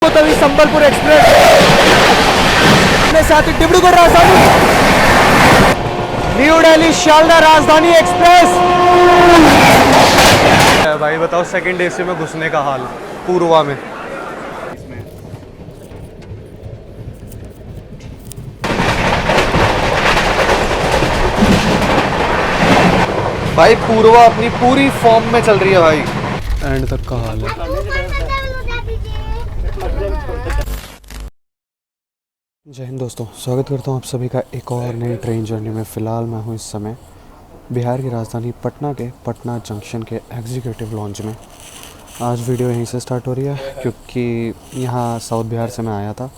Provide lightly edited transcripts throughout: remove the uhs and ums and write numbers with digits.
तभी संबलपुर एक्सप्रेस अपने साथ ही डिब्रूगढ़ राजधानी न्यू दिल्ली शालदा राजधानी एक्सप्रेस। भाई बताओ सेकंड एसी में घुसने का हाल पूर्वा में। भाई पूर्वा अपनी पूरी फॉर्म में चल रही है भाई, एंड तक का हाल है। जय हिंद दोस्तों, स्वागत करता हूं आप सभी का एक और नई ट्रेन जर्नी में। फ़िलहाल मैं हूं इस समय बिहार की राजधानी पटना के पटना जंक्शन के एग्जीक्यूटिव लॉन्च में। आज वीडियो यहीं से स्टार्ट हो रही है क्योंकि यहाँ साउथ बिहार से मैं आया था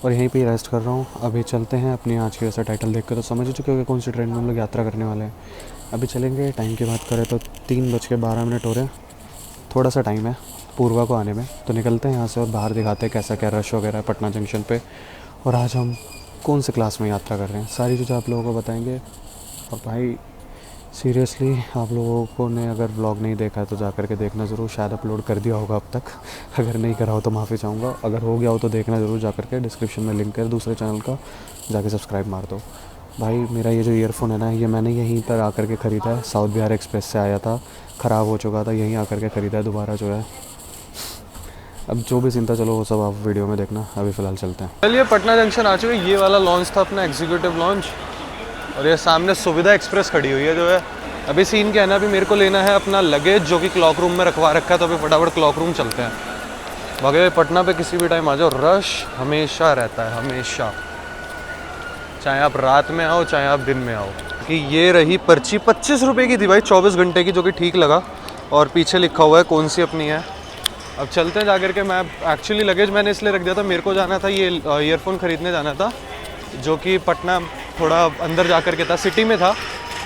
और यहीं पे रेस्ट कर रहा हूँ। अभी चलते हैं अपनी आज की वैसा टाइटल देख कर तो समझ ही चुके होंगे कौन सी ट्रेन में हम लोग यात्रा करने वाले हैं। अभी चलेंगे। टाइम की बात करें तो 3:12 हो रहे हैं। थोड़ा सा टाइम है पूर्वा को आने में, तो निकलते हैं यहाँ से और बाहर दिखाते हैं कैसा क्या रश वगैरह है पटना जंक्शन पे, और आज हम कौन से क्लास में यात्रा कर रहे हैं, सारी चीज़ें आप लोगों को बताएंगे। और भाई सीरियसली आप लोगों को ने अगर व्लॉग नहीं देखा है तो जा कर के देखना ज़रूर। शायद अपलोड कर दिया होगा अब तक, अगर नहीं करा हो तो माफ़ी चाहूँगा। अगर हो गया हो तो देखना ज़रूर जा कर के। डिस्क्रिप्शन में लिंक है दूसरे चैनल का, जाके सब्सक्राइब मार दो। भाई मेरा ये जो ईयरफोन है ना, ये मैंने यहीं पर आकर के ख़रीदा है। साउथ बिहार एक्सप्रेस से आया था, ख़राब हो चुका था, यहीं आकर के ख़रीदा है दोबारा जो है। अब जो भी चिंता चलो वो सब आप वीडियो में देखना। अभी फ़िलहाल चलते हैं। चलिए पटना जंक्शन आ चुके। ये वाला लॉन्च था अपना एग्जीक्यूटिव लॉन्च, और ये सामने सुविधा एक्सप्रेस खड़ी हुई है जो है। अभी सीन क्या है ना, अभी मेरे को लेना है अपना लगेज जो कि क्लॉक रूम में रखवा रखा है, तो अभी फटाफट क्लॉक रूम चलते हैं। बाकी पटना पे किसी भी टाइम आ जाओ, रश हमेशा रहता है, हमेशा, चाहे आप रात में आओ चाहे आप दिन में आओ। कि ये रही पर्ची 25 रुपये की थी भाई, 24 घंटे की, जो कि ठीक लगा। और पीछे लिखा हुआ है कौन सी अपनी है। अब चलते हैं जाकर के। मैं एक्चुअली लगेज मैंने इसलिए रख दिया था, मेरे को जाना था ये ईयरफोन ख़रीदने जाना था, जो कि पटना थोड़ा अंदर जाकर के था, सिटी में था।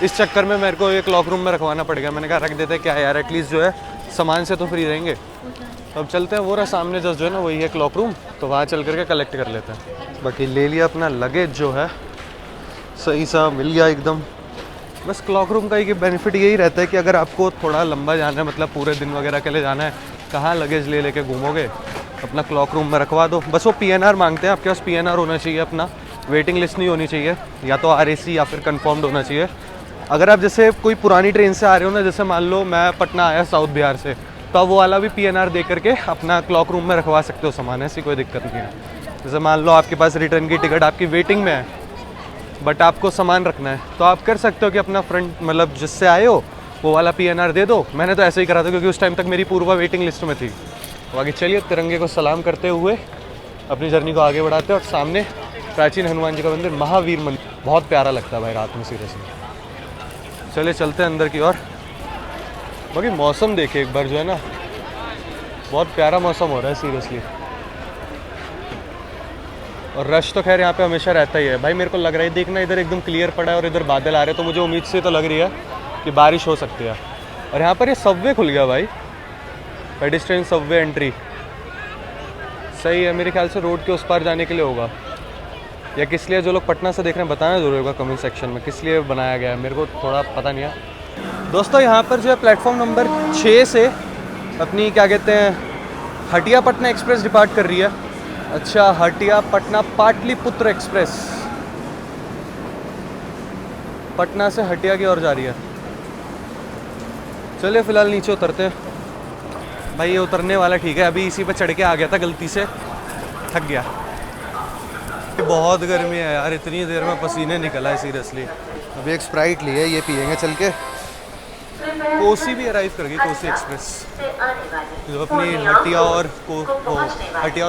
इस चक्कर में मेरे को ये क्लॉक रूम में रखवाना पड़ गया। मैंने कहा रख देते क्या यार, एटलीस्ट जो है सामान से तो फ्री रहेंगे। तो अब चलते हैं, वो रहा सामने जस्ट जो है ना वही है क्लॉक रूम, तो वहाँ चल करके कलेक्ट कर लेते हैं। बाकी ले लिया अपना लगेज जो है, सही सा मिल गया एकदम। बस क्लॉक रूम का एक बेनिफिट यही रहता है कि अगर आपको थोड़ा लंबा जाना है, मतलब पूरे दिन वगैरह के लिए जाना है, कहाँ लगेज ले लेके घूमोगे, अपना क्लॉक रूम में रखवा दो। बस वो PNR मांगते हैं, आपके पास PNR होना चाहिए, अपना वेटिंग लिस्ट नहीं होनी चाहिए, या तो RAC या फिर कंफर्म्ड होना चाहिए। अगर आप जैसे कोई पुरानी ट्रेन से आ रहे हो ना, जैसे मान लो मैं पटना आया साउथ बिहार से, तो आप वो वाला भी PNR दे करके अपना क्लॉक रूम में रखवा सकते हो सामान, ऐसी कोई दिक्कत नहीं है। जैसे मान लो आपके पास रिटर्न की टिकट आपकी वेटिंग में है, बट आपको सामान रखना है, तो आप कर सकते हो कि अपना फ्रंट मतलब जिससे आए हो वो वाला PNR दे दो। मैंने तो ऐसे ही करा था क्योंकि उस टाइम तक मेरी पूर्वा वेटिंग लिस्ट में थी। बाकी चलिए तिरंगे को सलाम करते हुए अपनी जर्नी को आगे बढ़ाते हैं। और सामने प्राचीन हनुमान जी का मंदिर, महावीर मंदिर, बहुत प्यारा लगता है भाई रात में सीरियसली। चलिए चलते हैं अंदर की ओर। बाकी मौसम देखिए एक बार जो है ना, बहुत प्यारा मौसम हो रहा है सीरियसली। और रश तो खैर यहाँ पे हमेशा रहता ही है भाई। मेरे को लग रहा है, देखना इधर एकदम क्लियर पड़ा है और इधर बादल आ रहे हैं, तो मुझे उम्मीद से तो लग रही है कि बारिश हो सकती है। और यहाँ पर ये सबवे खुल गया भाई, पेडिस्ट्रियन सबवे एंट्री, सही है। मेरे ख्याल से रोड के उस पार जाने के लिए होगा, या किस लिए। जो लोग पटना से देख रहे हैं बताना जरूर होगा कमेंट सेक्शन में किस लिए बनाया गया है, मेरे को थोड़ा पता नहीं है। दोस्तों यहाँ पर जो है प्लेटफॉर्म नंबर 6 से अपनी क्या कहते हैं हटिया पटना एक्सप्रेस डिपार्ट कर रही है। अच्छा, हटिया पटना पाटलिपुत्र एक्सप्रेस पटना से हटिया की ओर जा रही है। चलिए फ़िलहाल नीचे उतरते हैं। भाई ये उतरने वाला ठीक है, अभी इसी पे चढ़ के आ गया था गलती से, थक गया। बहुत गर्मी है यार, इतनी देर में पसीने निकला है सीरियसली। अभी एक स्प्राइट ली है, ये पियेंगे चल के। कोसी भी अराइव कर गई, कोसी एक्सप्रेस जो अपनी हटिया और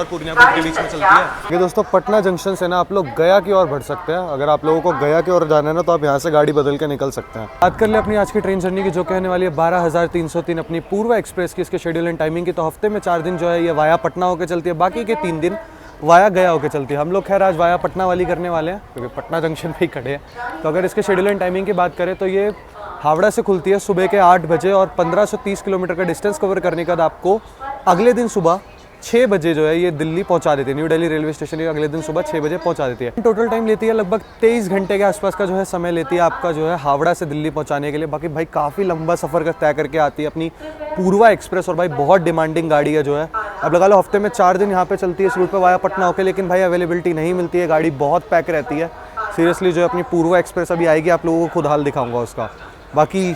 पूर्णियापुर के बीच में चलती है। ये दोस्तों पटना जंक्शन से ना आप लोग गया की ओर बढ़ सकते हैं। अगर आप लोगों को गया की ओर जाना है ना, तो आप यहाँ से गाड़ी बदल के निकल सकते हैं। बात कर ले अपनी आज की ट्रेन जर्नी की, जो कहने वाली है 12,303 अपनी पूर्वा एक्सप्रेस की, इसके शेड्यूल एंड टाइमिंग की। तो हफ्ते में 4 दिन जो है ये वाया पटना होकर चलती है, बाकी के 3 दिन वाया गया होकर चलती है। हम लोग खैर आज वाया पटना वाली करने वाले हैं क्योंकि पटना जंक्शन पे ही खड़े हैं। तो अगर इसके शेड्यूल एंड टाइमिंग की बात करें तो ये हावड़ा से खुलती है सुबह के 8 बजे, और 1530 किलोमीटर का डिस्टेंस कवर करने के बाद आपको अगले दिन सुबह 6 बजे जो है ये दिल्ली पहुंचा देती है। न्यू दिल्ली रेलवे स्टेशन ये अगले दिन सुबह 6 बजे पहुंचा देती है। टोटल टाइम लेती है लगभग 23 घंटे के आसपास का जो है समय लेती है आपका जो है हावड़ा से दिल्ली पहुंचाने के लिए। बाकी भाई काफ़ी लंबा सफ़र का तय करके आती है अपनी पूर्वा एक्सप्रेस, और भाई बहुत डिमांडिंग गाड़ी है जो है। अब लगा लो हफ्ते में 4 दिन यहाँ पे चलती है इस रूट पे वाया पटना होकर, लेकिन भाई अवेलेबिलिटी नहीं मिलती है, गाड़ी बहुत पैक रहती है। सीरियसली जो है अपनी पूर्वा एक्सप्रेस अभी आएगी, आप लोगों को खुद हाल दिखाऊंगा उसका। बाकी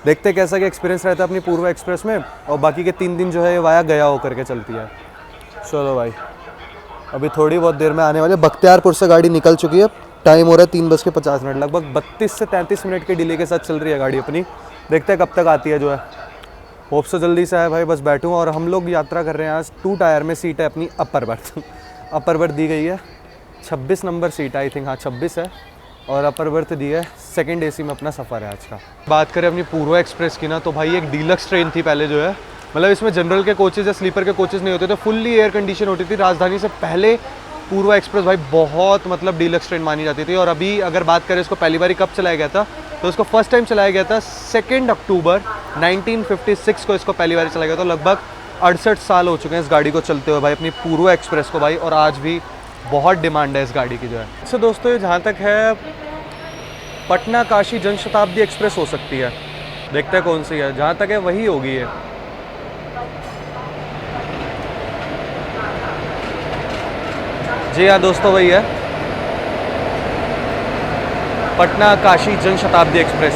देखते कैसा क्या एक्सपीरियंस रहता है अपनी पूर्वा एक्सप्रेस में। और बाकी के 3 दिन जो है वाया गया होकर के चलती है। चलो भाई अभी थोड़ी बहुत देर में आने वाले, बख्तियारपुर से गाड़ी निकल चुकी है, टाइम हो रहा है 3:50, लगभग 32 से 33 मिनट के डिले के साथ चल रही है गाड़ी अपनी। देखते हैं कब तक आती है जो है, होप से जल्दी से आए भाई, बस बैठूँ। और हम लोग यात्रा कर रहे हैं आज 2 टायर में, सीट है अपनी अपर बर्थ अपर बर्थ दी गई है 26 नंबर सीट, आई थिंक हाँ 26 है, और अपर बर्थ दी है। सेकंड एसी में अपना सफ़र है आज का। बात करें अपनी पूर्वा एक्सप्रेस की ना, तो भाई एक डीलक्स ट्रेन थी पहले जो है, मतलब इसमें जनरल के कोचेज़ या स्लीपर के कोचेज़ नहीं होते थे, फुल्ली एयर कंडीशन होती थी। राजधानी से पहले पूर्वा एक्सप्रेस भाई बहुत मतलब डीलक्स ट्रेन मानी जाती थी। और अभी अगर बात करें इसको पहली बार कब चलाया गया था, तो इसको फर्स्ट टाइम चलाया गया था 2 अक्टूबर 1956 को इसको पहली बार चलाया गया था। तो लगभग 68 साल हो चुके हैं इस गाड़ी को चलते हुए भाई, अपनी पूर्वा एक्सप्रेस को भाई, और आज भी बहुत डिमांड है इस गाड़ी की जो है। अच्छा दोस्तों, ये जहाँ तक है पटना काशी जनशताब्दी एक्सप्रेस हो सकती है, देखते हैं कौन सी है। जहाँ तक है वही होगी ये। जी हाँ दोस्तों, वही है पटना काशी जनशताब्दी एक्सप्रेस।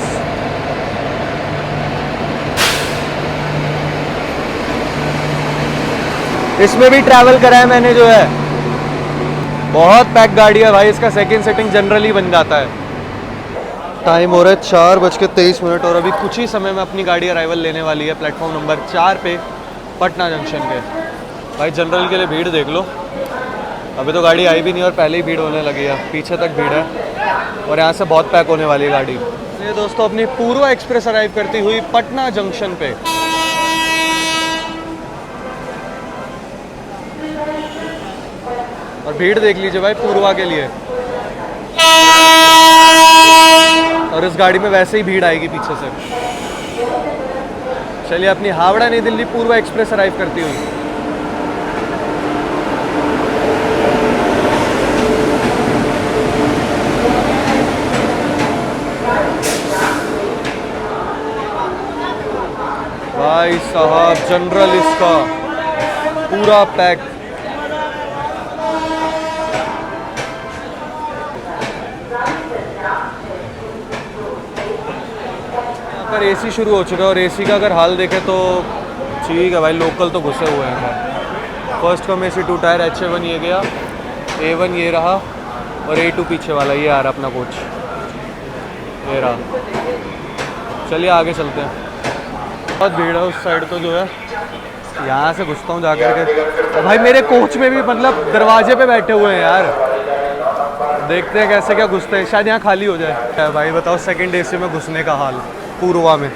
इसमें भी ट्रैवल करा है मैंने जो है, बहुत पैक गाड़ी है भाई। इसका सेकंड सीटिंग जनरली बन जाता है। टाइम हो रहा है 4:23 और अभी कुछ ही समय में अपनी गाड़ी अराइवल लेने वाली है प्लेटफॉर्म नंबर 4 पे पटना जंक्शन के। भाई जनरल के लिए भीड़ देख लो, अभी तो गाड़ी आई भी नहीं और पहले ही भीड़ होने लगी है, पीछे तक भीड़ है और यहाँ से बहुत पैक होने वाली है गाड़ी। ये दोस्तों अपनी पूर्वा एक्सप्रेस अराइव करती हुई पटना जंक्शन पे। और भीड़ देख लीजिए भाई पूर्वा के लिए, और इस गाड़ी में वैसे ही भीड़ आएगी पीछे से। चलिए अपनी हावड़ा नई दिल्ली पूर्वा एक्सप्रेस अराइव करती हुई। भाई साहब जनरल इसका पूरा पैक। यहाँ पर एसी शुरू हो चुका है और एसी का अगर हाल देखें तो ठीक है भाई, लोकल तो घुसे हुए हैं। First come AC 2 tyre HA1 ये गया, A1 ये रहा और A2 पीछे वाला ये आ रहा अपना कोच, ये रहा। चलिए आगे चलते हैं। बहुत भीड़ है उस साइड तो जो है, यहाँ से घुसता हूँ जाकर के। भाई मेरे कोच में भी मतलब दरवाजे पे बैठे हुए हैं यार, देखते हैं कैसे क्या घुसते हैं, शायद यहाँ खाली हो जाए। भाई बताओ सेकंड एसी में घुसने का हाल पूर्वा में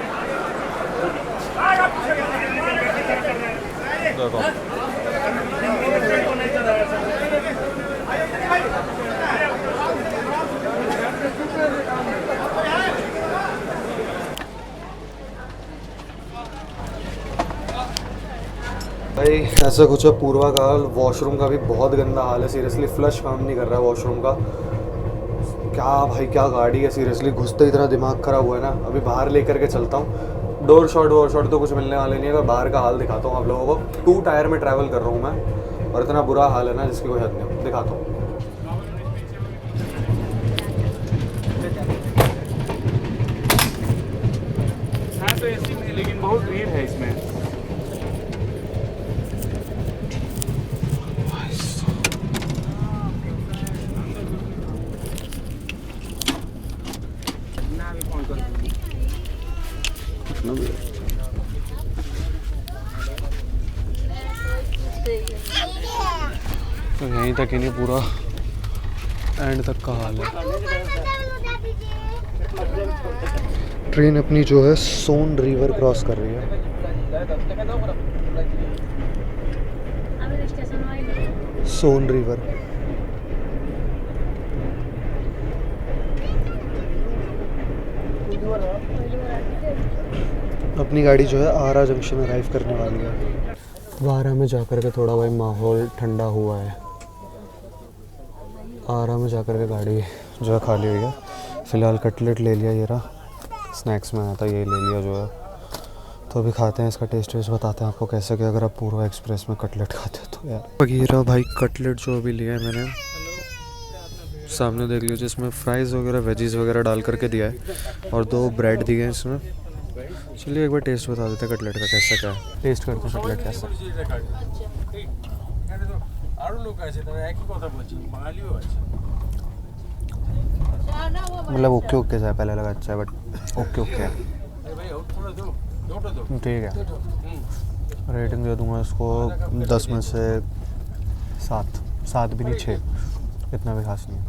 देखो। भाई ऐसा कुछ है पूर्वा का हाल। वॉशरूम का भी बहुत गंदा हाल है, सीरियसली फ्लश काम नहीं कर रहा है वॉशरूम का। क्या भाई क्या गाड़ी है, सीरियसली घुसते ही इतना दिमाग खराब हुआ है ना। अभी बाहर लेकर के चलता हूँ, डोर शॉट तो कुछ मिलने वाले नहीं है। अगर बाहर का हाल दिखाता हूँ आप लोगों को। 2 टायर में ट्रैवल कर रहा हूँ मैं और इतना बुरा हाल है ना जिसकी कोई हद नहीं। दिखाता हूँ। तो एसी में, लेकिन बहुत भीड़ है इसमें। तो यहीं तक ही नहीं, पूरा एंड तक का हाल है। ट्रेन अपनी जो है सोन रिवर क्रॉस कर रही है। सोन रिवर अपनी गाड़ी जो है आरा जंक्शन अराइव करने वाली है। 12 में जाकर के थोड़ा भाई माहौल ठंडा हुआ है। 12 में जाकर के गाड़ी जो है खाली हुई है। फ़िलहाल कटलेट ले लिया, ये रहा स्नैक्स में आया था, ये ले लिया जो है। तो अभी खाते हैं, इसका टेस्ट वेस्ट बताते हैं आपको कैसे कि अगर आप पूर्वा एक्सप्रेस में कटलेट खाते हो तो यार। ये रहा भाई कटलेट जो अभी लिया है मैंने, सामने देख लीजिए, जिसमें फ्राइज़ वगैरह वेजीज वगैरह डाल करके दिया है और 2 ब्रेड दिए हैं इसमें। चलिए एक बार टेस्ट बता देते हैं कटलेट का कैसा क्या है। टेस्ट करते हैं कटलेट कैसा। मतलब ओके ओके सा पहले लगा अच्छा है बट ओके ओके है, ठीक है। रेटिंग दे दूंगा इसको 10 में से 7 भी नहीं 6, इतना भी खास नहीं है।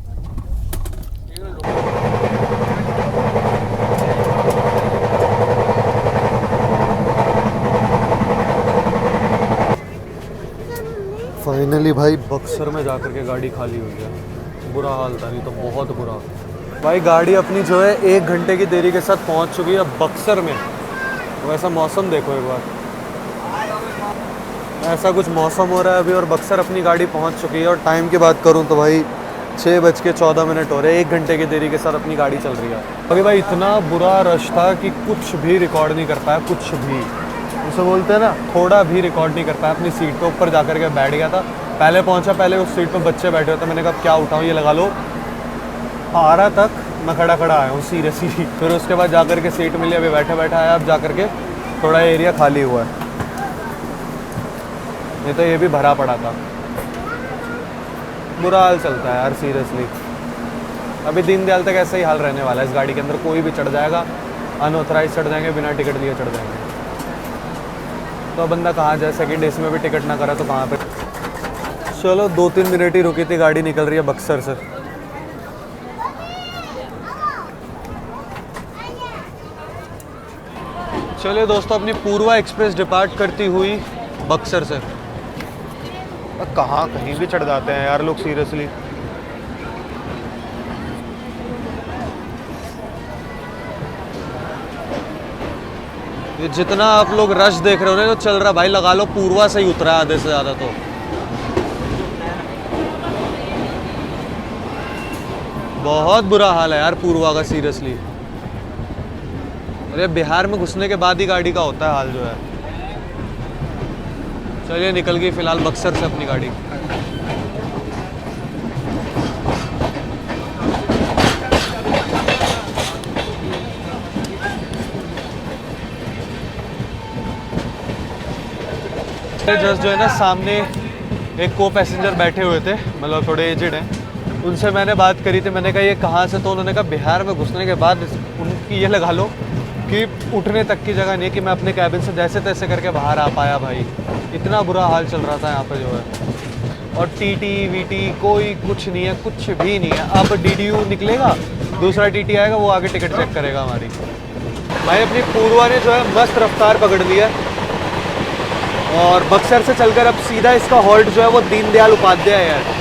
फाइनली भाई बक्सर में जाकर के गाड़ी खाली हुई है। बुरा हाल था, नहीं तो बहुत बुरा। भाई गाड़ी अपनी जो है 1 घंटे की देरी के साथ पहुंच चुकी है बक्सर में। वैसा मौसम देखो एक बार, ऐसा कुछ मौसम हो रहा है अभी और बक्सर अपनी गाड़ी पहुंच चुकी है। और टाइम की बात करूं तो भाई 6:14 हो रहे हैं, 1 घंटे की देरी के साथ अपनी गाड़ी चल रही है। अभी भाई इतना बुरा रश था कि कुछ भी रिकॉर्ड नहीं कर पाया, कुछ भी, उसे बोलते हैं ना, थोड़ा भी रिकॉर्ड नहीं कर पाया। अपनी सीट पे ऊपर जा कर के बैठ गया था, पहले पहुंचा, पहले उस सीट पे बच्चे बैठे हुए थे। मैंने कहा क्या उठाऊँ, ये लगा लो। 12 तक मैं खड़ा आया हूँ सीरियसली। फिर उसके बाद जा कर के सीट मिली, अभी बैठे आया। अब जा कर के थोड़ा एरिया खाली हुआ है, नहीं तो ये भी भरा पड़ा था। बुरा हाल चलता है यार सीरियसली। अभी दीनदयाल तक ऐसा ही हाल रहने वाला है। इस गाड़ी के अंदर कोई भी चढ़ जाएगा, अनऑथराइज चढ़ जाएंगे, बिना टिकट लिए चढ़ जाएंगे। तो बंदा कहाँ जाए, सेकंड एसी में भी टिकट ना करा तो कहाँ पे। चलो 2-3 मिनट ही रुकी थी, गाड़ी निकल रही है बक्सर से। चलिए दोस्तों, अपनी पूर्वा एक्सप्रेस डिपार्ट करती हुई बक्सर से। कहाँ कहीं भी चढ़ जाते हैं यार लोग सीरियसली। ये जितना आप लोग रश देख रहे हो ना, तो चल रहा भाई, लगा लो पूर्वा से ही उतरा है आधे से ज़्यादा। तो बहुत बुरा हाल है यार पूर्वा का सीरियसली। अरे बिहार में घुसने के बाद ही गाड़ी का होता है हाल जो है। चलिए निकल गई फिलहाल बक्सर से अपनी गाड़ी। जस्ट जो है ना, सामने एक को पैसेंजर बैठे हुए थे, मतलब थोड़े एजेड हैं। उनसे मैंने बात करी थी, मैंने कहा ये कहाँ से, तो उन्होंने कहा बिहार में घुसने के बाद उनकी ये लगा लो कि उठने तक की जगह नहीं कि मैं अपने कैबिन से जैसे तैसे करके बाहर आ पाया। भाई इतना बुरा हाल चल रहा था यहाँ पे जो है। और टीटी वीटी कोई कुछ नहीं है, कुछ भी नहीं है। अब डीडीयू निकलेगा, दूसरा टीटी आएगा, वो आगे टिकट चेक करेगा हमारी। भाई अपनी पूर्वा ने जो है मस्त रफ्तार पकड़ ली है और बक्सर से चलकर अब सीधा इसका हॉल्ट जो है वो दीनदयाल उपाध्याय है।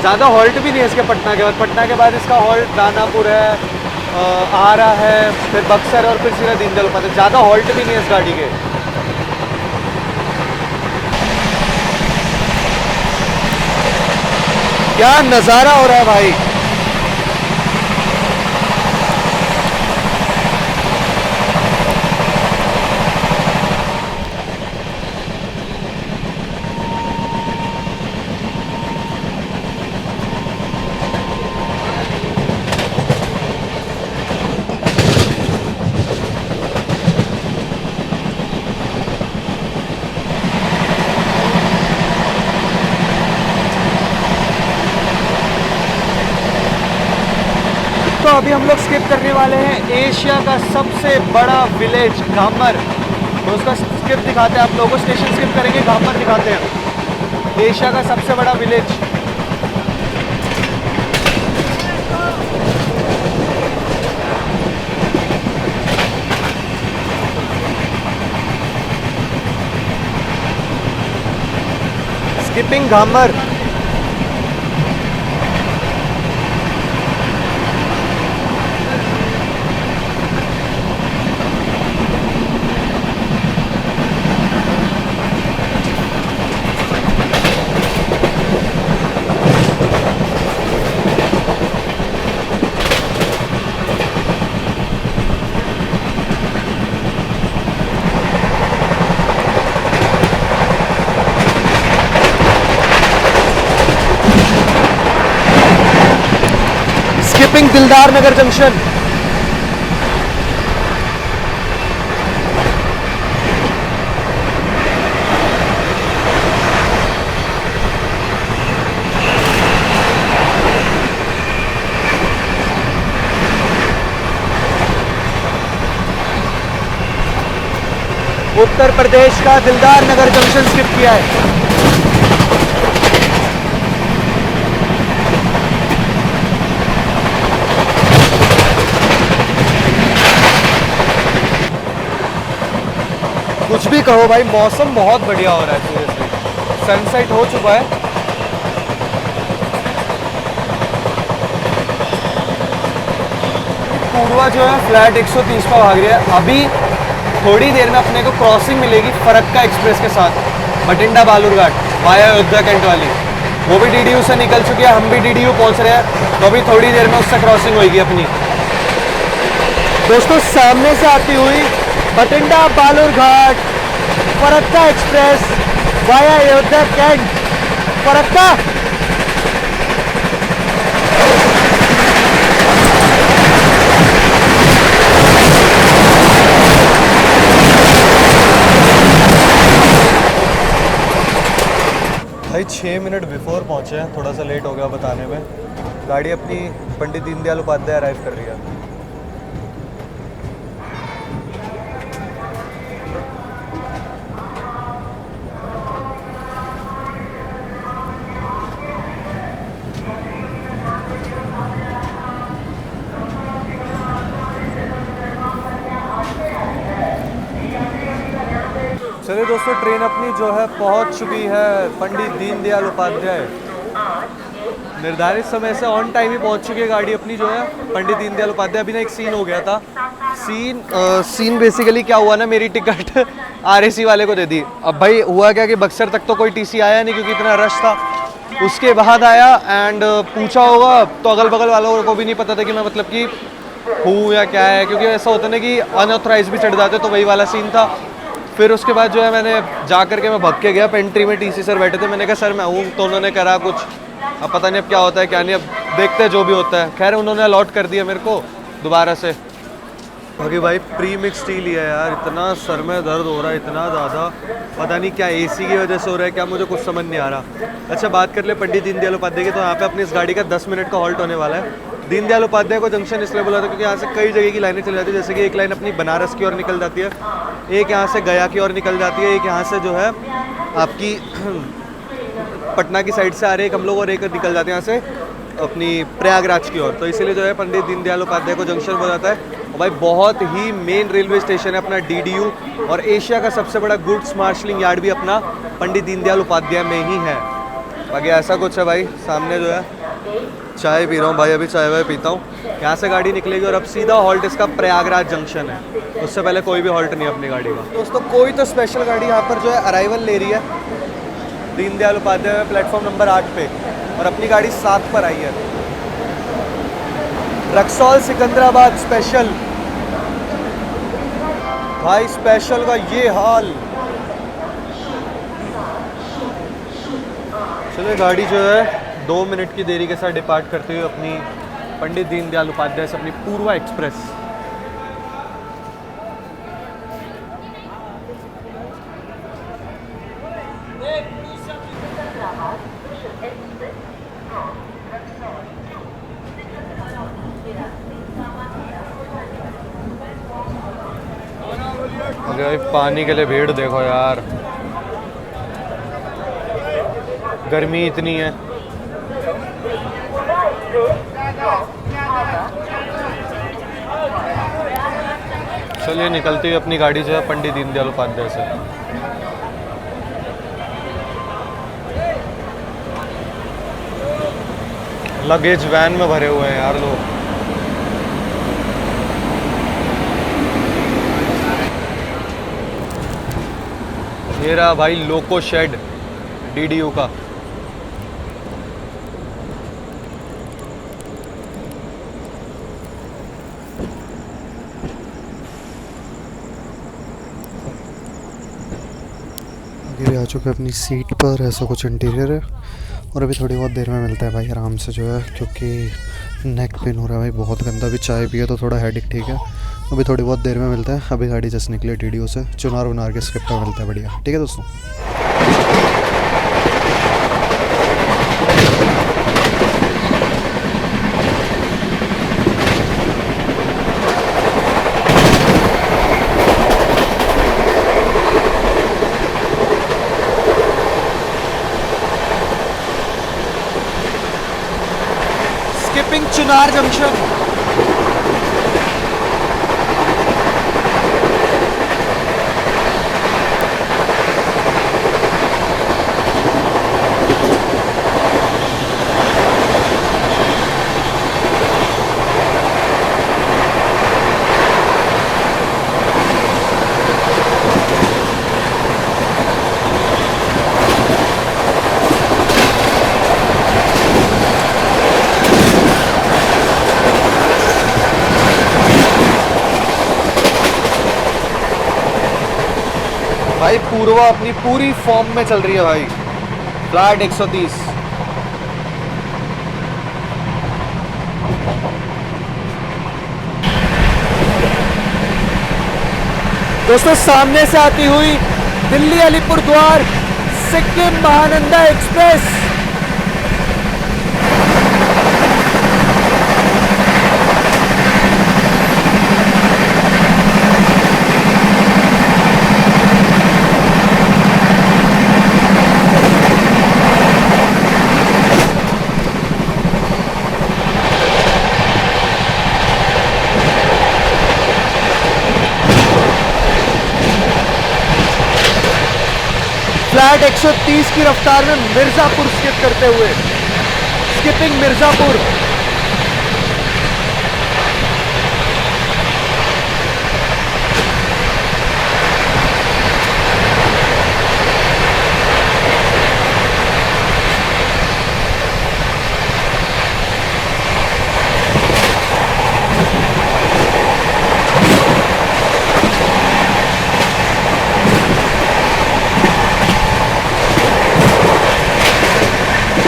ज़्यादा हॉल्ट भी नहीं है इसके पटना के बाद। पटना के बाद इसका हॉल्ट दानापुर है, आरा है, फिर बक्सर और फिर सीधा दीनदयाल उपाध्याय। ज़्यादा हॉल्ट भी नहीं है इस गाड़ी के। क्या नज़ारा हो रहा है भाई। तो अभी हम लोग स्किप करने वाले हैं एशिया का सबसे बड़ा विलेज घामर। तो उसका स्किप दिखाते हैं आप लोगों को। स्टेशन स्किप करेंगे, घामर दिखाते हैं, एशिया का सबसे बड़ा विलेज। स्किपिंग घामर। स्किपिंग दिलदार नगर जंक्शन। उत्तर प्रदेश का दिलदार नगर जंक्शन स्किप किया है। कुछ भी कहो भाई, मौसम बहुत बढ़िया हो रहा है। सीरियसली सनसेट हो चुका है। पूर्वा जो है फ्लैट 130 पर भाग रही है। अभी थोड़ी देर में अपने को क्रॉसिंग मिलेगी फरक्का एक्सप्रेस के साथ, बठिंडा बालूरघाट वाया अयोध्या कैंट वाली। वो भी डीडीयू से निकल चुकी है, हम भी डीडीयू पहुंच रहे हैं। तो अभी थोड़ी देर में उससे क्रॉसिंग होगी अपनी। दोस्तों सामने से आती हुई Bathinda Balurghat Farakka express via Ayodhya cantt. Farakka भाई 6 मिनट बिफोर पहुंचे हैं, थोड़ा सा लेट हो गया बताने में। गाड़ी अपनी पंडित दीनदयाल उपाध्याय अराइव कर रही है। चलिए दोस्तों, ट्रेन अपनी जो है पहुंच चुकी है पंडित दीनदयाल उपाध्याय। निर्धारित समय से ऑन टाइम ही पहुंच चुकी है गाड़ी अपनी जो है पंडित दीनदयाल उपाध्याय। अभी ना एक सीन हो गया था। सीन बेसिकली क्या हुआ ना, मेरी टिकट आरएसी वाले को दे दी। अब भाई हुआ क्या कि बक्सर तक तो कोई टीसी आया नहीं क्योंकि इतना रश था। उसके बाद आया एंड पूछा होगा तो अगल बगल वालों को भी नहीं पता था कि मैं मतलब कि हूँ या क्या है, क्योंकि ऐसा होता ना कि अनऑथराइज भी चढ़ जाते, तो वही वाला सीन था। फिर उसके बाद जो है मैंने जा करके मैं भग के गया। पेंट्री में टीसी सर बैठे थे, मैंने कहा सर मैं हूँ। तो उन्होंने करा कुछ, अब पता नहीं अब क्या होता है क्या नहीं, अब देखते हैं जो भी होता है। खैर उन्होंने अलॉट कर दिया मेरे को दोबारा से। बाकी भाई प्री मिक्स टी लिया यार, इतना सर में दर्द हो रहा है इतना ज़्यादा, पता नहीं क्या एसी की वजह से हो रहा है क्या, मुझे कुछ समझ नहीं आ रहा। अच्छा बात कर ले पंडित दीनदयाल उपाध्याय की, तो यहाँ पे अपनी इस गाड़ी का 10 मिनट का हॉल्ट होने वाला है। दीनदयाल उपाध्याय को जंक्शन इसलिए बोला था क्योंकि यहाँ से कई जगह की लाइनें चली जाती है। जैसे कि एक लाइन अपनी बनारस की ओर निकल जाती है, एक यहाँ से गया की ओर निकल जाती है, एक यहाँ से जो है आपकी पटना की साइड से आ रही है हम लोग, और एक निकल जाते हैं यहाँ से अपनी प्रयागराज की ओर। तो इसीलिए जो है पंडित दीनदयाल उपाध्याय को जंक्शन बोला जाता है। और भाई बहुत ही मेन रेलवे स्टेशन है अपना डीडीयू, और एशिया का सबसे बड़ा गुड्स मार्शलिंग यार्ड भी अपना पंडित दीनदयाल उपाध्याय में ही है। बाकी ऐसा कुछ है भाई। सामने जो है चाय पी रहा हूँ भाई, अभी चाय वाय पीता हूँ। यहाँ से गाड़ी निकलेगी और अब सीधा हॉल्ट इसका प्रयागराज जंक्शन है, उससे पहले कोई भी हॉल्ट नहीं अपनी गाड़ी का। दोस्तों कोई तो स्पेशल गाड़ी यहाँ पर जो है अराइवल ले रही है दीनदयाल उपाध्याय में प्लेटफॉर्म नंबर 8 पे, और अपनी गाड़ी 7 पर आई है। रक्सौल सिकंदराबाद स्पेशल भाई, स्पेशल का ये हाल। चलिए गाड़ी जो है 2 मिनट की देरी के साथ डिपार्ट करते हुए अपनी पंडित दीनदयाल उपाध्याय से अपनी पूर्वा एक्सप्रेस। अरे पानी के लिए भीड़ देखो यार, गर्मी इतनी है। चलिए निकलती हुई अपनी गाड़ी जो है पंडित दीनदयाल उपाध्याय से। लगेज वैन में भरे हुए हैं यार लोग। ये रहा भाई लोको शेड डीडीयू का। आगे आ चुके अपनी सीट पर, ऐसा कुछ इंटीरियर है। और अभी थोड़ी बहुत देर में मिलता है भाई आराम से जो है, क्योंकि नेक पेन हो रहा है भाई बहुत गंदा। अभी चाय पिया तो थोड़ा हेडेक ठीक है। अभी थोड़ी बहुत देर में मिलता है। अभी गाड़ी जस्ट निकली टीडीओ से, चुनार वनार के स्क्रिप्ट पर मिलता है। बढ़िया ठीक है दोस्तों। Skipping Chunar junction. भाई पूर्वा अपनी पूरी फॉर्म में चल रही है भाई। फ्लैट 130। दोस्तों सामने से आती हुई दिल्ली अलीपुरद्वार सिक्किम महानंदा एक्सप्रेस। फ्लैट 130 की रफ्तार में मिर्जापुर स्किप करते हुए, स्किपिंग मिर्जापुर।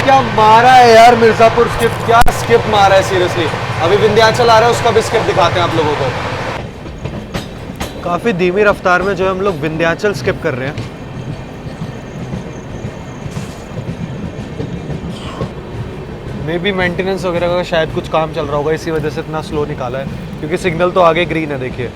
क्या मारा है यार मिर्जापुर स्किप, क्या स्किप मारा है सीरियसली। अभी विंध्याचल आ रहा है, उसका भी स्किप दिखाते हैं आप लोगों को। काफी धीमी रफ्तार में जो है हम लोग विंध्याचल स्किप कर रहे हैं। मे बी मेंटेनेंस वगैरह का शायद कुछ काम चल रहा होगा, इसी वजह से इतना स्लो निकाला है, क्योंकि सिग्नल तो आगे ग्रीन है देखिए।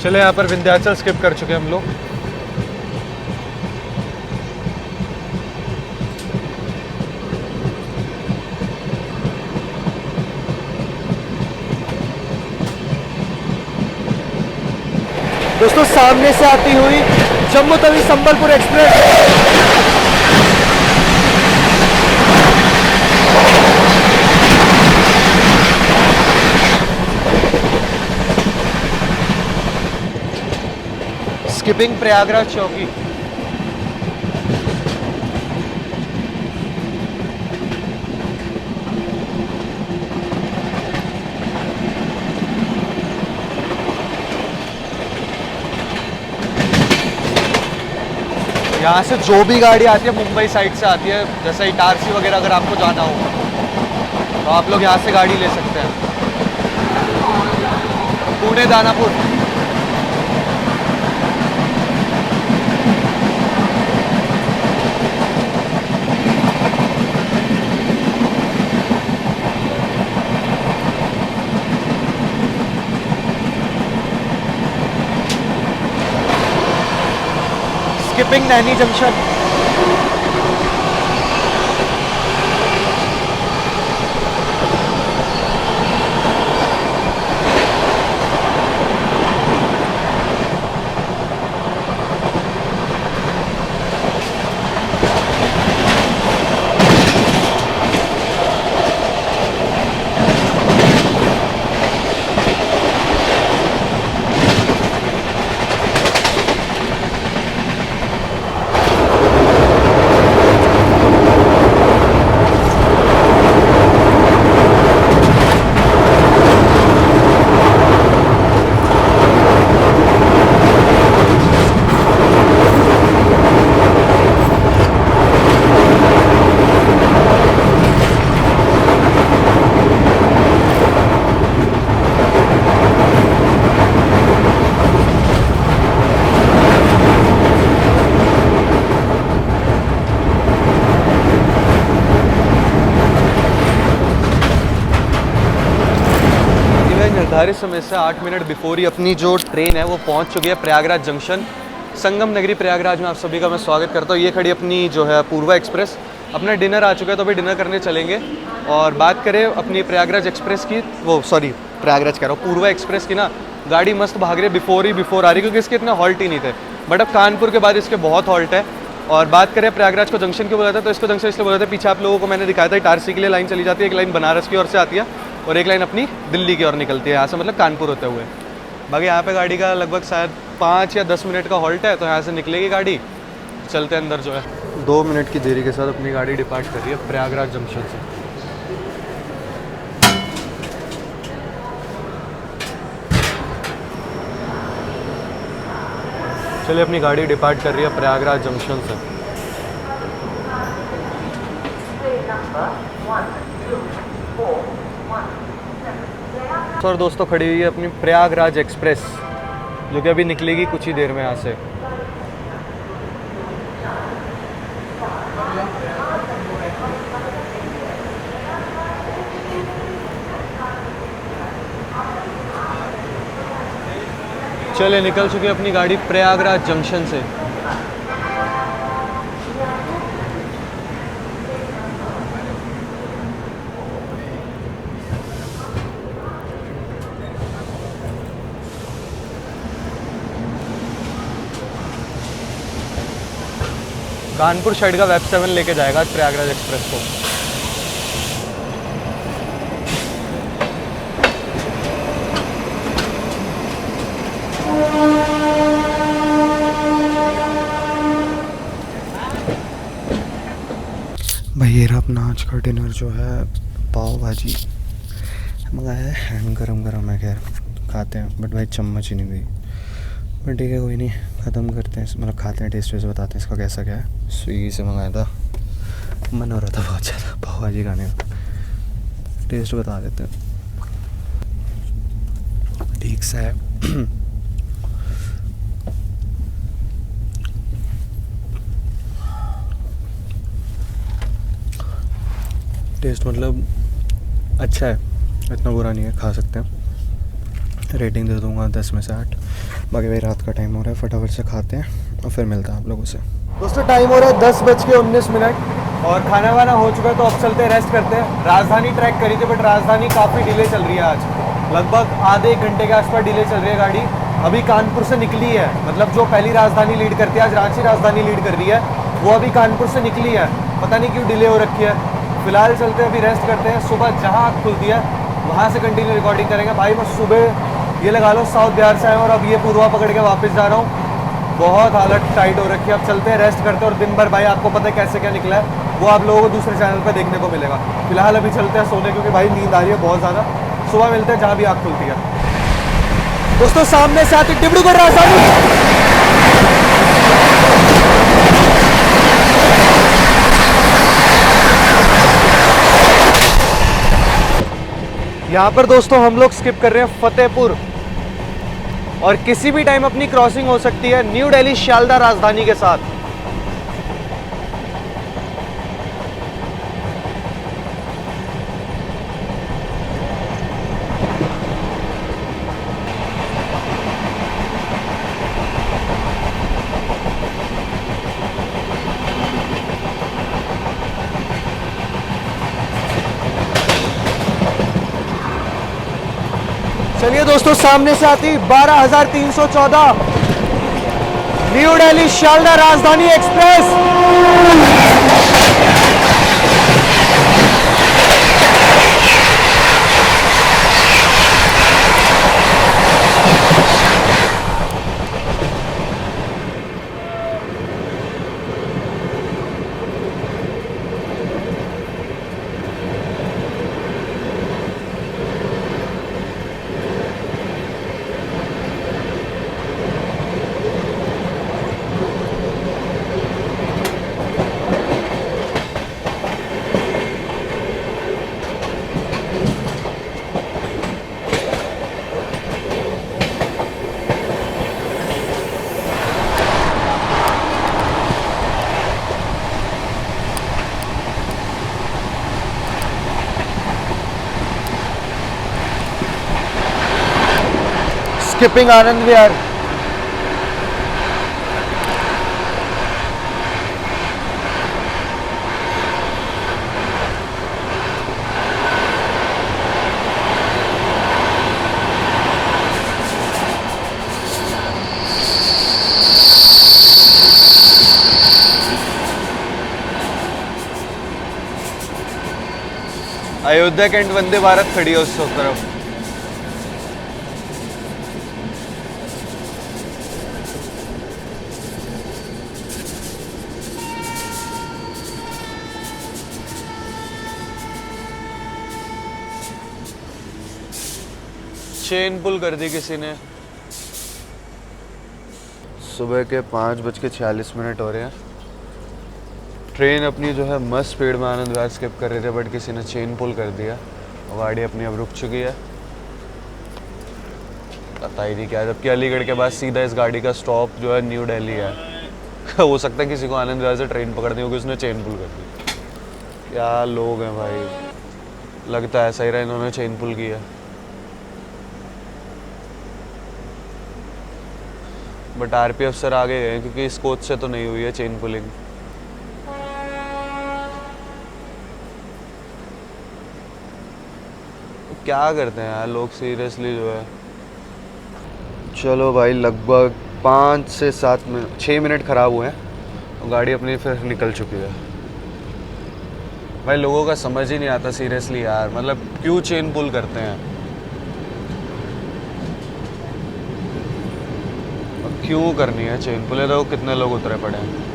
चले यहाँ पर विंध्याचल स्किप कर चुके हम लोग। दोस्तों सामने से आती हुई जम्मू तवी संबलपुर एक्सप्रेस। स्किपिंग प्रयागराज चौकी। यहाँ से जो भी गाड़ी आती है मुंबई साइड से आती है, जैसे इटारसी वगैरह अगर आपको जाना हो तो आप लोग यहाँ से गाड़ी ले सकते हैं। पुणे दानापुर। Skipping Naini junction. निर्धारित समय से 8 मिनट बिफोर ही अपनी जो ट्रेन है वो पहुंच चुकी है प्रयागराज जंक्शन। संगम नगरी प्रयागराज में आप सभी का मैं स्वागत करता हूँ। ये खड़ी अपनी जो है पूर्वा एक्सप्रेस। अपना डिनर आ चुका है तो अभी डिनर करने चलेंगे। और बात करें अपनी प्रयागराज एक्सप्रेस की, प्रयागराज कह रहा हूँ, पूर्वा एक्सप्रेस की ना, गाड़ी मस्त भाग रही है, बिफोर आ रही है, क्योंकि इसके इतने हॉल्ट ही नहीं थे। बट अब कानपुर के बाद इसके बहुत हॉल्ट है। और बात करें प्रयागराज को जंक्शन क्यों बोला था, तो इसको जंक्शन इसलिए बोला था, पीछे आप लोगों को मैंने दिखाया था इटारसी के लिए लाइन चली जाती है, एक लाइन बनारस की ओर से आती है और एक लाइन अपनी दिल्ली की ओर निकलती है, यहाँ से मतलब कानपुर होते हुए। बाकी यहाँ पे गाड़ी का लगभग शायद 5 या 10 मिनट का हॉल्ट है, तो यहाँ से निकलेगी गाड़ी, चलते अंदर जो है। 2 मिनट की देरी के साथ अपनी गाड़ी डिपार्ट कर रही है प्रयागराज जंक्शन से। चलिए, अपनी गाड़ी डिपार्ट कर रही है प्रयागराज जंक्शन से। और दोस्तों खड़ी हुई है अपनी प्रयागराज एक्सप्रेस, जो कि अभी निकलेगी कुछ ही देर में यहाँ से। चले, निकल चुकी है अपनी गाड़ी प्रयागराज जंक्शन से। कानपुर साइड का वेब 7 लेके जाएगा आज प्रयागराज एक्सप्रेस को। भाई ये रहा अपना आज का डिनर जो है, पाव भाजी मंगाया है, हैंड गरम गरम है, खैर खाते हैं, बट भाई चम्मच ही नहीं गई। बट ठीक है, कोई नहीं, ख़त्म करते हैं, मतलब खाते हैं, टेस्ट वैसे बताते हैं इसका कैसा क्या है। स्विगी से मंगाया था, मन हो रहा था बहुत ज़्यादा पाव भाजी खाने का, टेस्ट बता देते हैं। ठीक सा है। टेस्ट मतलब अच्छा है, इतना बुरा नहीं है, खा सकते हैं। रेटिंग दे दूंगा 10 में से 8। बाकी भाई रात का टाइम हो रहा है, फटाफट से खाते हैं और फिर मिलता है आप लोगों से। दोस्तों टाइम हो रहा है 10:19 और खाना वाना हो चुका है, तो अब चलते हैं, रेस्ट करते हैं। राजधानी ट्रैक करी थी, बट राजधानी काफ़ी डिले चल रही है आज, लगभग आधे 1 घंटे के आसपास डिले चल रही है गाड़ी। अभी कानपुर से निकली है, मतलब जो पहली राजधानी लीड करती है, आज रांची राजधानी लीड कर रही है, वो अभी कानपुर से निकली है, पता नहीं क्यों डिले हो रखी है। फिलहाल चलते हैं, अभी रेस्ट करते हैं, सुबह जहाँ आँख खुलती है वहाँ से कंटिन्यू रिकॉर्डिंग करेंगे। भाई मैं सुबह ये लगा लो साउथ बिहार से आया और अब ये पूर्वा पकड़ के वापस जा रहा हूँ, बहुत हालत टाइट हो रखी है। अब चलते हैं, रेस्ट करते हैं, और दिन भर भाई आपको पता है कैसे क्या निकला है, वो आप लोगों को दूसरे चैनल पर देखने को मिलेगा। फिलहाल अभी चलते हैं सोने, क्योंकि भाई नींद आ रही है बहुत ज़्यादा। सुबह मिलते हैं जहाँ भी आँख खुलती है। दोस्तों सामने से आती डिब्रूगढ़ राजधानी। यहाँ पर दोस्तों हम लोग स्किप कर रहे हैं फतेहपुर, और किसी भी टाइम अपनी क्रॉसिंग हो सकती है न्यू दिल्ली शालदा राजधानी के साथ। चलिए दोस्तों, सामने से आती 12,314 new Delhi Sealdah Rajdhani express. skipping Anand Vihar. Ayodhya cantt Vande Bharat खड़ी है उस तरफ। चेन पुल कर दी किसी ने। सुबह के 5:46 हो रहे हैं। ट्रेन अपनी जो है मस्त स्पीड में आनंद विहार स्किप कर रहे थे, बट किसी ने चेन पुल कर दिया और गाड़ी अपनी अब रुक चुकी है। पता ही नहीं क्या है, जबकि अलीगढ़ के बाद सीधा इस गाड़ी का स्टॉप जो है न्यू दिल्ली है। हो सकता है किसी को आनंद विहार से ट्रेन पकड़नी होगी, उसने चेन पुल कर दी। क्या लोग हैं भाई, लगता है सही रहा इन्होंने चेन पुल किया। बट आरपीएफ सर आगे गए क्योंकि इस कोच से तो नहीं हुई है चेन पुलिंग। क्या करते हैं यार लोग सीरियसली जो है। चलो भाई, लगभग 5 से 7 मिनट 6 मिनट ख़राब हुए हैं और गाड़ी अपनी फिर निकल चुकी है। भाई लोगों का समझ ही नहीं आता सीरियसली यार, मतलब क्यों चेन पुल करते हैं, क्यों करनी है चेन पुल। तो कितने लोग उतरे पड़े हैं।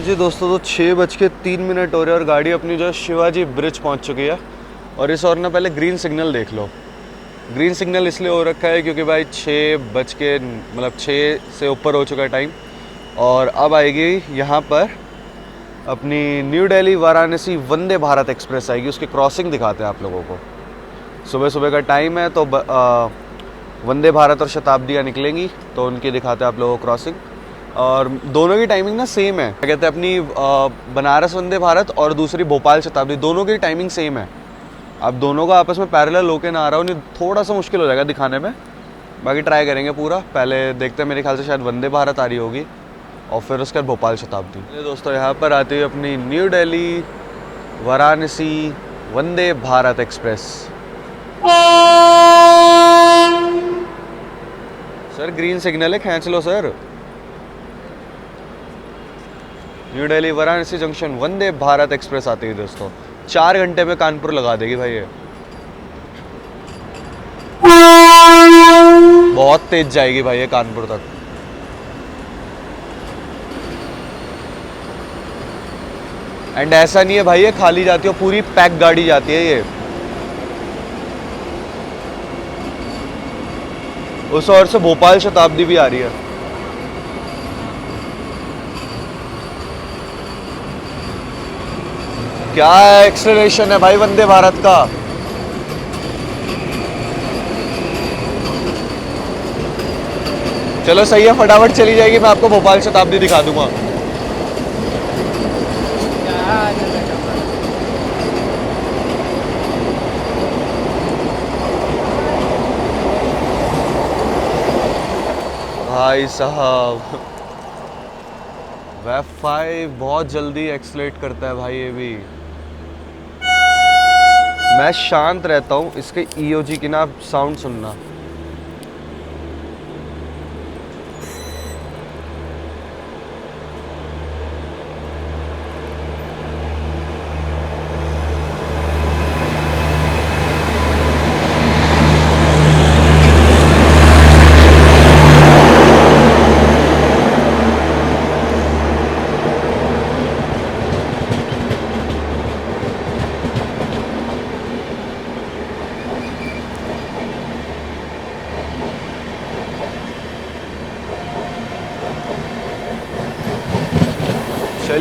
जी दोस्तों, तो 6:03 हो रहे हैं और गाड़ी अपनी जो है शिवाजी ब्रिज पहुंच चुकी है। और इस और ना पहले ग्रीन सिग्नल देख लो। ग्रीन सिग्नल इसलिए हो रखा है क्योंकि भाई 6 से ऊपर हो चुका है टाइम। और अब आएगी यहाँ पर अपनी न्यू दिल्ली वाराणसी वंदे भारत एक्सप्रेस आएगी, उसकी क्रॉसिंग दिखाते हैं आप लोगों को। सुबह सुबह का टाइम है तो वंदे भारत और शताब्दियाँ निकलेंगी तो उनकी दिखाते हैं आप लोगों को क्रॉसिंग। और दोनों की टाइमिंग ना सेम है। क्या कहते हैं, अपनी बनारस वंदे भारत और दूसरी भोपाल शताब्दी, दोनों की टाइमिंग सेम है। अब दोनों का आपस में पैरेलल होके ना आ रहा हो, नहीं थोड़ा सा मुश्किल हो जाएगा दिखाने में, बाकी ट्राई करेंगे पूरा। पहले देखते हैं, मेरे ख्याल से शायद वंदे भारत आ रही होगी और फिर उसके बाद भोपाल शताब्दी। दोस्तों यहाँ पर आती है अपनी new Delhi Varanasi Vande Bharat express. Sir green signal है, खींच लो sir. New Delhi Varanasi junction Vande Bharat express आती है दोस्तों, 4 घंटे में कानपुर लगा देगी भाई ये। बहुत तेज जाएगी भाई ये कानपुर तक। एंड ऐसा नहीं है भाई ये खाली जाती है, पूरी पैक गाड़ी जाती है ये। उस ओर से भोपाल शताब्दी भी आ रही है। क्या एक्सेलरेशन है भाई वंदे भारत का। चलो सही है, फटाफट चली जाएगी, मैं आपको भोपाल शताब्दी दिखा दूंगा। भाई साहब वेब 5 बहुत जल्दी एक्सलेट करता है भाई ये भी। मैं शांत रहता हूँ, इसके ईओजी की ना साउंड सुनना।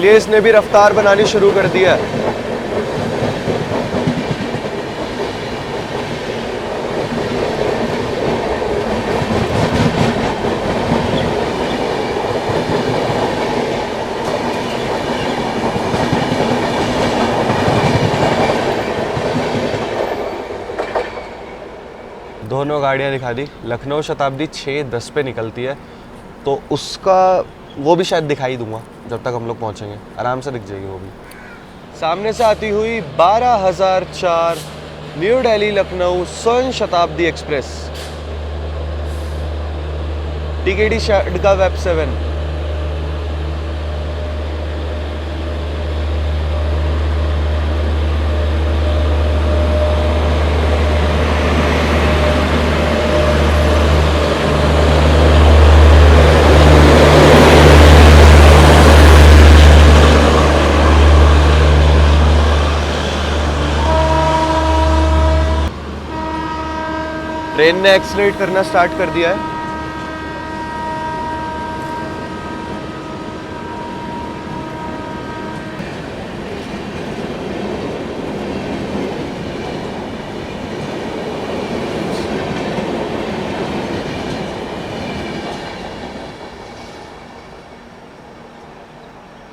चलिए इसने भी रफ्तार बनानी शुरू कर दी है। दोनों गाड़ियाँ दिखा दी। लखनऊ शताब्दी 6:10 पे निकलती है, तो उसका वो भी शायद दिखाई दूंगा जब तक हम लोग पहुँचेंगे, आराम से दिख जाएगी वो भी। सामने से आती हुई 12,004 न्यू दिल्ली लखनऊ स्वर्ण शताब्दी एक्सप्रेस, टीकेडी शाडगा वेब 7। ट्रेन ने एक्सीलरेट करना स्टार्ट कर दिया है।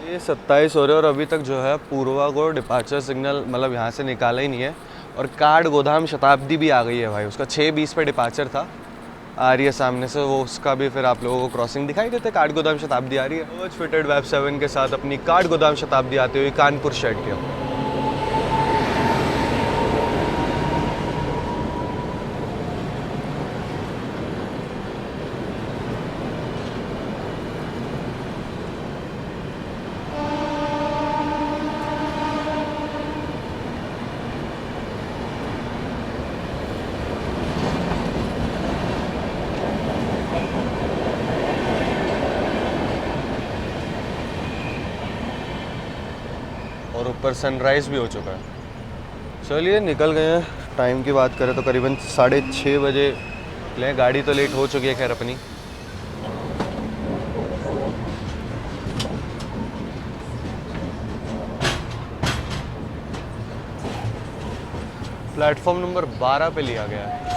ये 27 हो रहे और अभी तक जो है पूर्वा को डिपार्चर सिग्नल मतलब यहाँ से निकाला ही नहीं है। और काठ गोदाम शताब्दी भी आ गई है भाई, उसका 6:20 पे डिपार्चर था, आ रही है सामने से वो, उसका भी फिर आप लोगों को क्रॉसिंग दिखाई देते। काठ गोदाम शताब्दी आ रही है रोज फिटेड वेब 7 के साथ अपनी काठ गोदाम शताब्दी आती हुई कानपुर शेड के। और ऊपर सनराइज भी हो चुका है। चलिए निकल गए हैं। टाइम की बात करें तो करीबन 6:30 बजे निकले। गाड़ी तो लेट हो चुकी है खैर अपनी। प्लेटफॉर्म नंबर 12 पे लिया गया है।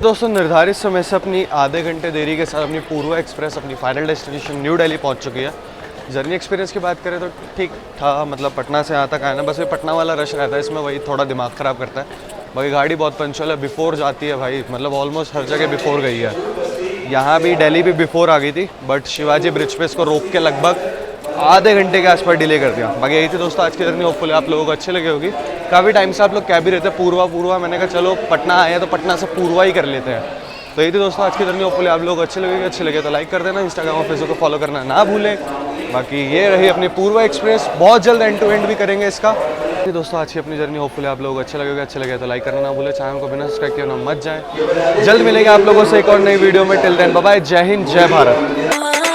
दोस्तों निर्धारित समय से अपनी आधे घंटे देरी के साथ अपनी पूर्वा एक्सप्रेस अपनी फाइनल डेस्टिनेशन न्यू दिल्ली पहुंच चुकी है। जर्नी एक्सपीरियंस की बात करें तो ठीक था, मतलब पटना से यहाँ तक आना, बस ये पटना वाला रश रहता है इसमें, वही थोड़ा दिमाग ख़राब करता है। बाकी गाड़ी बहुत पंचुअल है, बिफोर जाती है भाई, मतलब ऑलमोस्ट हर जगह बिफोर गई है। यहाँ भी दिल्ली भी बिफोर आ गई थी, बट शिवाजी ब्रिज पे इसको रोक के लगभग आधे घंटे के आसपास डिले कर दिया। बाकी यही थी दोस्तों आज की जर्नी, होपफुली आप लोगों को अच्छी लगी होगी। काफ़ी टाइम से आप लोग क्या भी रहते हैं पूर्वा, मैंने कहा चलो पटना आए हैं तो पटना से पूर्वा ही कर लेते हैं। तो यही थी दोस्तों आज की जर्नी, होपफुली आप लोगों को अच्छी लगे तो लाइक कर देना, इंस्टाग्राम और फेसबुक को फॉलो करना ना भूलें। बाकी ये रही अपनी पूर्वा एक्सप्रेस, बहुत जल्द एंड टू एंड भी करेंगे इसका। दोस्तों आज की अपनी जर्नी होपफुली आप लोगों को अच्छे लगे तो लाइक करना ना भूले, चैनल को बिना सब्सक्राइब किए ना मत जाएं। जल्द मिलेंगे आप लोगों से एक और नई वीडियो में। टिल देन बाय बाय, जय हिंद जय भारत।